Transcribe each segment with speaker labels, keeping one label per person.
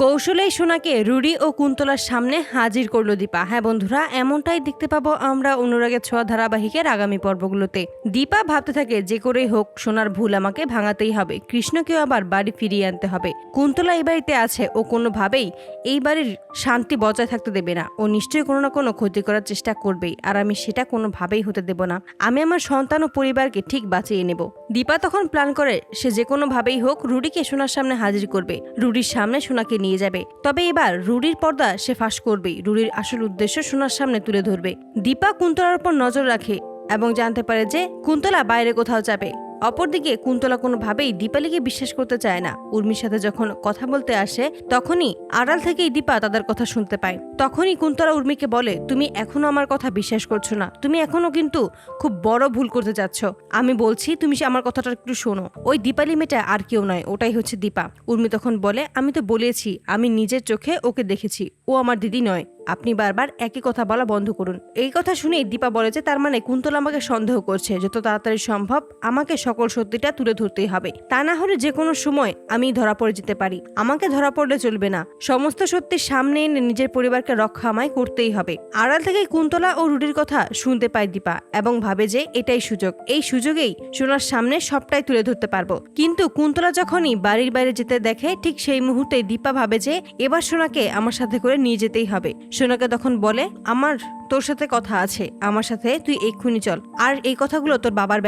Speaker 1: কৌশলেই সোনাকে রুডি ও কুন্তলার সামনে হাজির করলো দীপা। হ্যাঁ বন্ধুরা, এমনটাই দেখতে পাবো আমরা অনুরাগের ছোঁয়া ধারাবাহিকের আগামী পর্বগুলোতে। দীপা ভাবতে থাকে যে করেই হোক সোনার ভুল আমাকে ভাঙাতেই হবে, কৃষ্ণকেও আবার বাড়ি ফিরিয়ে আনতে হবে। কুন্তলা এই বাড়িতে আছে, ও কোনোভাবেই এই বাড়ির শান্তি বজায় থাকতে দেবে না। ও নিশ্চয়ই কোনো না কোনো ক্ষতি করার চেষ্টা করবেই, আর আমি সেটা কোনোভাবেই হতে দেব না। আমি আমার সন্তান ও পরিবারকে ঠিক বাঁচিয়ে নেব। দীপা তখন প্ল্যান করে সে যে কোনোভাবেই হোক রুডিকে সোনার সামনে হাজির করবে, রুডির সামনে সোনাকে নিয়ে যাবে। তবে এবার রুডির পর্দা সে ফাঁস করবেই, রুডির আসল উদ্দেশ্য সোনার সামনে তুলে ধরবে। দীপা কুন্তলার উপর নজর রাখে এবং জানতে পারে যে কুন্তলা বাইরে কোথাও যাবে। অপরদিকে কুন্তলা কোনোভাবেই দীপালিকে বিশ্বাস করতে চায় না। উর্মির সাথে যখন কথা বলতে আসে তখনই আড়াল থেকেই দীপা তাদের কথা শুনতে পায়। তখনই কুন্তলা উর্মিকে বলে, তুমি এখনো আমার কথা বিশ্বাস করছো না, তুমি এখনো কিন্তু খুব বড় ভুল করতে যাচ্ছ। আমি বলছি তুমি আমার কথাটা একটু শোনো। ওই দীপালি মেয়েটা আর কেউ নয়, ওটাই হচ্ছে দীপা। উর্মি তখন বলে, আমি তো বলেছি আমি নিজের চোখে ওকে দেখেছি, ও আমার দিদি নয়। আপনি বারবার একই কথা বলা বন্ধ করুন। এই কথা শুনে দীপা বলে যে তার মানে কুন্তলা আমাকে সন্দেহ করছে, যত তাড়াতাড়ি সম্ভব আমাকে সকল সত্যিটা তুলে ধরতেই হবে, তা না হলে যে কোনো সময় আমি ধরা পড়ে যেতে পারি। আমাকে ধরা পড়লে চলবে না, সমস্ত সত্যি সামনে এনে নিজের পরিবারকে রক্ষা আমায় করতেই হবে। আড়াল থেকে কুন্তলা ও রুডির কথা শুনতে পায় দীপা এবং ভাবে যে এটাই সুযোগ, এই সুযোগেই সোনার সামনে সবটাই তুলে ধরতে পারবো। কিন্তু কুন্তলা যখনই বাড়ির বাইরে যেতে দেখে ঠিক সেই মুহূর্তে দীপা ভাবে যে এবার সোনাকে আমার সাথে করে নিয়ে যেতেই হবে। সোনাকে তখন বলে, আমার তোর সাথে কথা আছে, আমার সাথে তুই এক্ষুনি চল, আর এই কথাগুলো তোর বাবার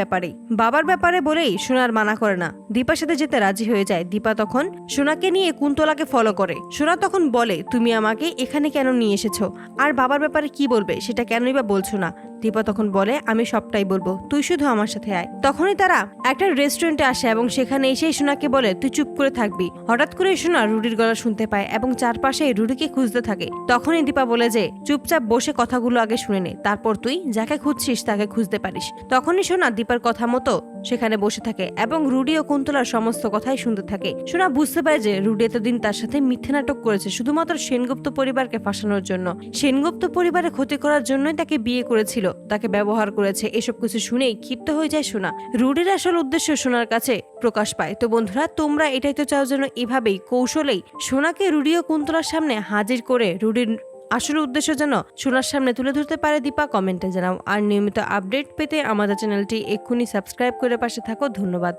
Speaker 1: ব্যাপারে বলেই সোনার মানা করে না, দীপার সাথে যেতে রাজি হয়ে যায়। দীপা তখন সোনাকে নিয়ে কুন্তলাকে ফলো করে। সোনা তখন বলে, তুমি আমাকে এখানে কেন নিয়ে এসেছো, আর বাবার ব্যাপারে কি বলবে সেটা কেনই বা বলছো না। দীপা তখন বলে, আমি সবটাই বলবো, তুই শুধু আমার সাথে আয়। তখনই তারা একটা রেস্টুরেন্টে আসে এবং সেখানে এসে সোনাকে বলে, তুই চুপ করে থাকবি। হঠাৎ করে সোনা রুডির গলা শুনতে পায় এবং চারপাশে রুডিকে খুঁজতে থাকে। তখনই দীপা বলে যে চুপচাপ বসে কথাগুলো আগে শুনে নে, তারপর তুই যাকে খুঁজছিস তাকে খুঁজতে পারিস। তখনই সোনা দীপার কথা মতো সেখানে বসে থাকে এবং রুডি ও কুন্তলার সমস্ত কথাই শুনতে থাকে। সোনা বুঝতে পারে যে রুডি এতদিন তার সাথে মিথ্যে নাটক করেছে শুধুমাত্র সেনগুপ্ত পরিবারকে ফাঁসানোর জন্য। সেনগুপ্ত পরিবারে ক্ষতি করার জন্যই তাকে বিয়ে করেছিল, তাকে ব্যবহার করেছে। এসব কিছু শুনেই ক্ষিপ্ত হয়ে যায় সোনা। রুডির আসল উদ্দেশ্য সোনার কাছে প্রকাশ পায়। তো বন্ধুরা, তোমরা এটাই তো চাও যেন এভাবেই কৌশলেই সোনাকে রুডি ও কুন্তলার সামনে হাজির করে রুডির আসল উদ্দেশ্য যেন সোনার সামনে তুলে ধরতে পারে দীপা। কমেন্টে জানাও। আর নিয়মিত আপডেট পেতে আমাদের চ্যানেলটি এক্ষুনি সাবস্ক্রাইব করে পাশে থাকো। ধন্যবাদ।